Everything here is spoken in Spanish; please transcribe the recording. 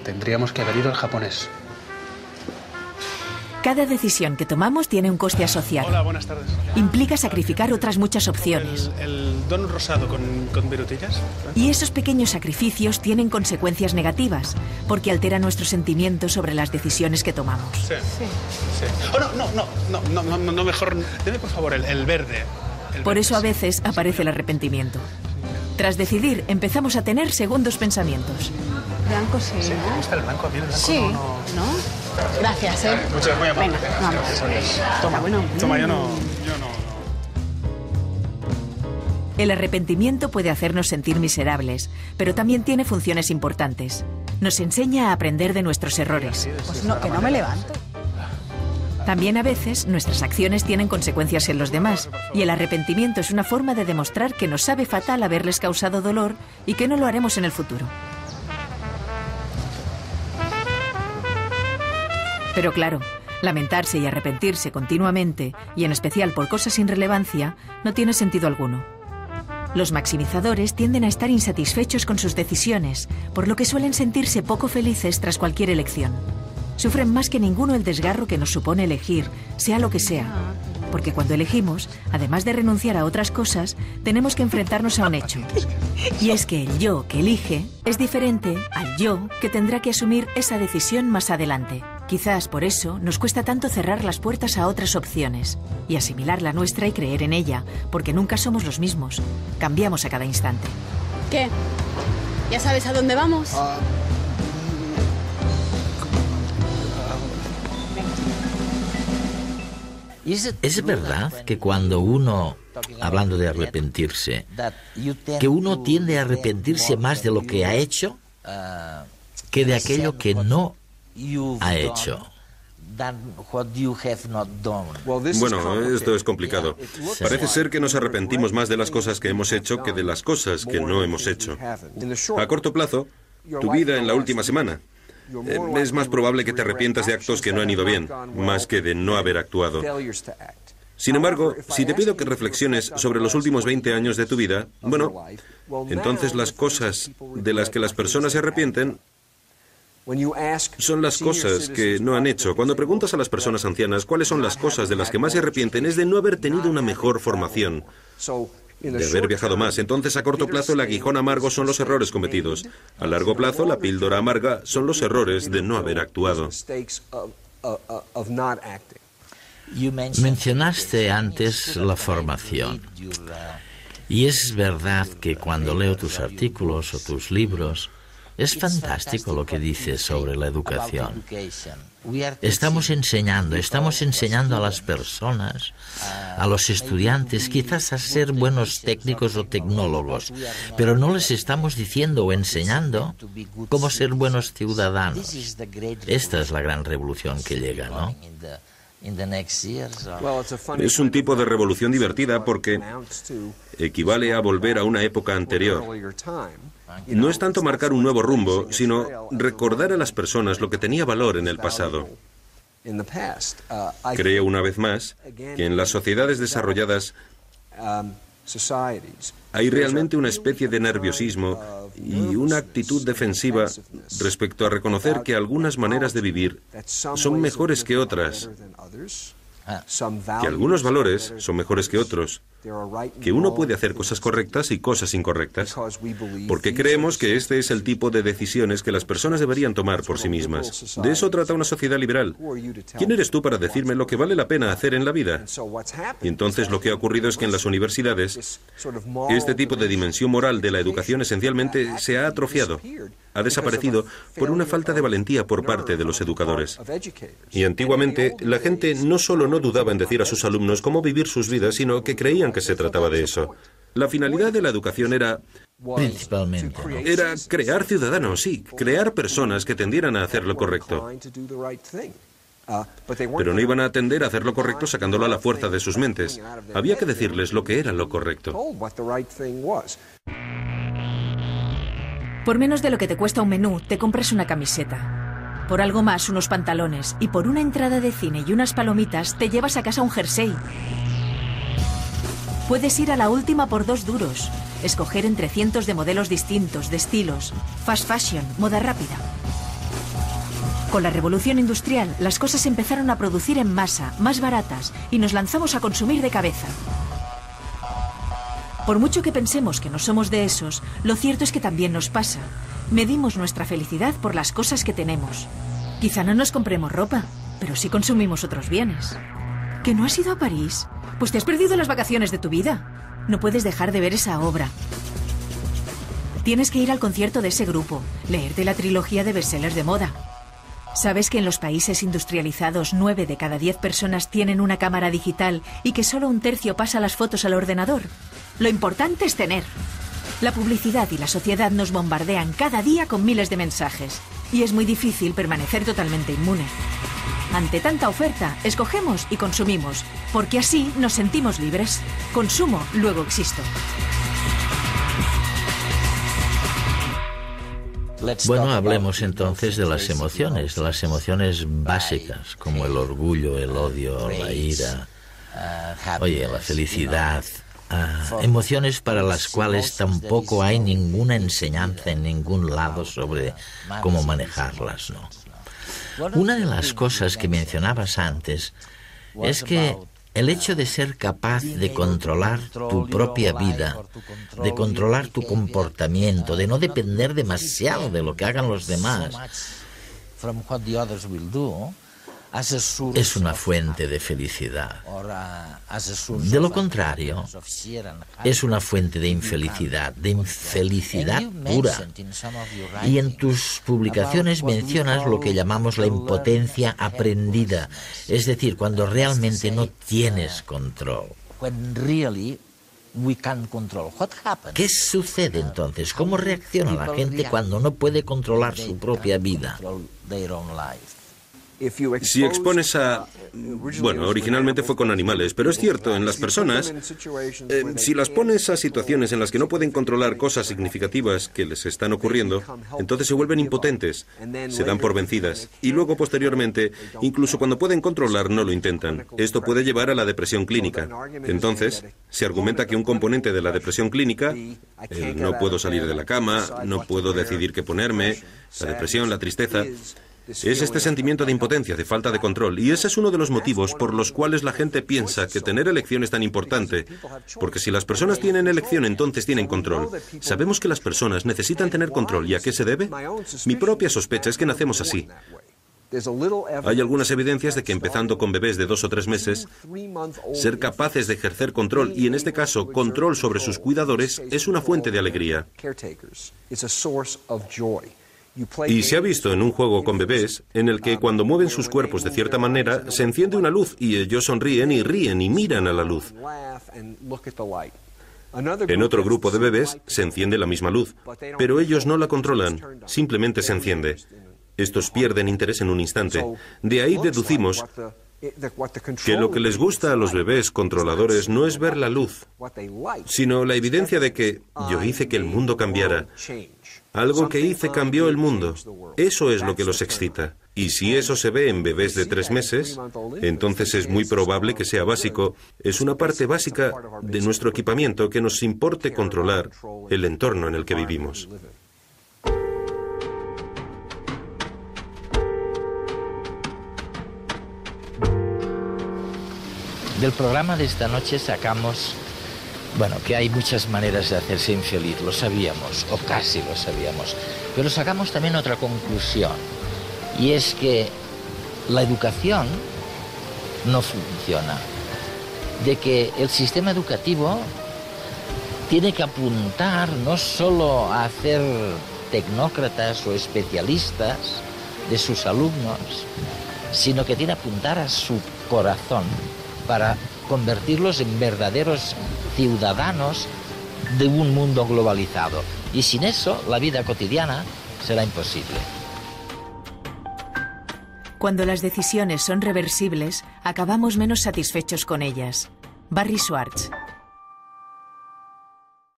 Tendríamos que haber ido al japonés. Cada decisión que tomamos tiene un coste asociado. Hola, buenas tardes. Implica sacrificar otras muchas opciones. El donut rosado con virutillas. Y esos pequeños sacrificios tienen consecuencias negativas, porque alteran nuestros sentimientos sobre las decisiones que tomamos. Sí. Oh, no, mejor, deme por favor el verde. Por eso a veces aparece el arrepentimiento. Tras decidir, empezamos a tener segundos pensamientos. Blanco sí, Sí, ¿no? ¿me gusta el blanco? A mí el blanco Sí, no. Gracias, Muchas gracias. Venga, vamos. Toma, Bueno. toma, yo no. El arrepentimiento puede hacernos sentir miserables, pero también tiene funciones importantes. Nos enseña a aprender de nuestros errores. Pues no, que no me levanto. También a veces nuestras acciones tienen consecuencias en los demás, y el arrepentimiento es una forma de demostrar que nos sabe fatal haberles causado dolor y que no lo haremos en el futuro. Pero claro, lamentarse y arrepentirse continuamente, y en especial por cosas sin relevancia, no tiene sentido alguno. Los maximizadores tienden a estar insatisfechos con sus decisiones, por lo que suelen sentirse poco felices tras cualquier elección. Sufren más que ninguno el desgarro que nos supone elegir, sea lo que sea. Porque cuando elegimos, además de renunciar a otras cosas, tenemos que enfrentarnos a un hecho. Y es que el yo que elige es diferente al yo que tendrá que asumir esa decisión más adelante. Quizás por eso nos cuesta tanto cerrar las puertas a otras opciones y asimilar la nuestra y creer en ella, porque nunca somos los mismos. Cambiamos a cada instante. ¿Qué? ¿Ya sabes a dónde vamos? ¿Es verdad que cuando uno, hablando de arrepentirse, que uno tiende a arrepentirse más de lo que ha hecho que de aquello que no ha hecho? Bueno, esto es complicado. Parece ser que nos arrepentimos más de las cosas que hemos hecho que de las cosas que no hemos hecho. A corto plazo, tu vida en la última semana. Es más probable que te arrepientas de actos que no han ido bien, más que de no haber actuado. Sin embargo, si te pido que reflexiones sobre los últimos 20 años de tu vida, bueno, entonces las cosas de las que las personas se arrepienten son las cosas que no han hecho. Cuando preguntas a las personas ancianas cuáles son las cosas de las que más se arrepienten, es de no haber tenido una mejor formación, de haber viajado más. Entonces, a corto plazo, el aguijón amargo son los errores cometidos. A largo plazo, la píldora amarga son los errores de no haber actuado. Mencionaste antes la formación. Y es verdad que cuando leo tus artículos o tus libros, es fantástico lo que dices sobre la educación. Estamos enseñando a las personas, a los estudiantes, quizás a ser buenos técnicos o tecnólogos, pero no les estamos diciendo o enseñando cómo ser buenos ciudadanos. Esta es la gran revolución que llega, ¿no? Es un tipo de revolución divertida porque equivale a volver a una época anterior. No es tanto marcar un nuevo rumbo, sino recordar a las personas lo que tenía valor en el pasado. Creo una vez más que en las sociedades desarrolladas hay realmente una especie de nerviosismo y una actitud defensiva respecto a reconocer que algunas maneras de vivir son mejores que otras, que algunos valores son mejores que otros, que uno puede hacer cosas correctas y cosas incorrectas, porque creemos que este es el tipo de decisiones que las personas deberían tomar por sí mismas. De eso trata una sociedad liberal. ¿Quién eres tú para decirme lo que vale la pena hacer en la vida? Y entonces lo que ha ocurrido es que en las universidades, este tipo de dimensión moral de la educación esencialmente se ha atrofiado, ha desaparecido por una falta de valentía por parte de los educadores. Y antiguamente, la gente no solo no dudaba en decir a sus alumnos cómo vivir sus vidas, sino que creían que se trataba de eso. La finalidad de la educación era... Principalmente, ¿no? Era crear ciudadanos, sí, crear personas que tendieran a hacer lo correcto. Pero no iban a tender a hacer lo correcto sacándolo a la fuerza de sus mentes. Había que decirles lo que era lo correcto. Por menos de lo que te cuesta un menú, te compras una camiseta. Por algo más, unos pantalones. Y por una entrada de cine y unas palomitas, te llevas a casa un jersey. Puedes ir a la última por 2 duros. Escoger entre cientos de modelos distintos, de estilos. Fast fashion, moda rápida. Con la revolución industrial, las cosas empezaron a producir en masa, más baratas, y nos lanzamos a consumir de cabeza. Por mucho que pensemos que no somos de esos, lo cierto es que también nos pasa. Medimos nuestra felicidad por las cosas que tenemos. Quizá no nos compremos ropa, pero sí consumimos otros bienes. ¿Que no has ido a París? Pues te has perdido las vacaciones de tu vida. No puedes dejar de ver esa obra. Tienes que ir al concierto de ese grupo, leerte la trilogía de bestsellers de moda. ¿Sabes que en los países industrializados 9 de cada 10 personas tienen una cámara digital y que solo 1/3 pasa las fotos al ordenador? Lo importante es tener. La publicidad y la sociedad nos bombardean cada día con miles de mensajes y es muy difícil permanecer totalmente inmune. Ante tanta oferta, escogemos y consumimos, porque así nos sentimos libres. Consumo, luego existo. Bueno, hablemos entonces de las emociones básicas, como el orgullo, el odio, la ira, la felicidad. Emociones para las cuales tampoco hay ninguna enseñanza en ningún lado sobre cómo manejarlas, ¿no? Una de las cosas que mencionabas antes es que el hecho de ser capaz de controlar tu propia vida, de controlar tu comportamiento, de no depender demasiado de lo que hagan los demás, es una fuente de felicidad. De lo contrario, es una fuente de infelicidad pura. Y en tus publicaciones mencionas lo que llamamos la impotencia aprendida, es decir, cuando realmente no tienes control. ¿Qué sucede entonces? ¿Cómo reacciona la gente cuando no puede controlar su propia vida? Si expones a... Bueno, originalmente fue con animales, pero es cierto, en las personas, si las pones a situaciones en las que no pueden controlar cosas significativas que les están ocurriendo, entonces se vuelven impotentes, se dan por vencidas, y luego posteriormente, incluso cuando pueden controlar, no lo intentan. Esto puede llevar a la depresión clínica. Entonces, se argumenta que un componente de la depresión clínica, el no puedo salir de la cama, no puedo decidir qué ponerme, la depresión, la tristeza, es este sentimiento de impotencia, de falta de control. Y ese es uno de los motivos por los cuales la gente piensa que tener elección es tan importante. Porque si las personas tienen elección, entonces tienen control. Sabemos que las personas necesitan tener control. ¿Y a qué se debe? Mi propia sospecha es que nacemos así. Hay algunas evidencias de que empezando con bebés de 2 o 3 meses, ser capaces de ejercer control, y en este caso control sobre sus cuidadores, es una fuente de alegría. Y se ha visto en un juego con bebés en el que cuando mueven sus cuerpos de cierta manera, se enciende una luz y ellos sonríen y ríen y miran a la luz. En otro grupo de bebés se enciende la misma luz, pero ellos no la controlan, simplemente se enciende. Estos pierden interés en un instante. De ahí deducimos que lo que les gusta a los bebés controladores no es ver la luz, sino la evidencia de que yo hice que el mundo cambiara. Algo que hice cambió el mundo. Eso es lo que los excita. Y si eso se ve en bebés de 3 meses, entonces es muy probable que sea básico. Es una parte básica de nuestro equipamiento que nos importe controlar el entorno en el que vivimos. Del programa de esta noche sacamos, que hay muchas maneras de hacerse infeliz, lo sabíamos, o casi lo sabíamos, pero sacamos también otra conclusión, y es que la educación no funciona, de que el sistema educativo tiene que apuntar no solo a hacer tecnócratas o especialistas de sus alumnos, sino que tiene que apuntar a su corazón, para convertirlos en verdaderos ciudadanos de un mundo globalizado. Y sin eso, la vida cotidiana será imposible. Cuando las decisiones son reversibles, acabamos menos satisfechos con ellas. Barry Schwartz.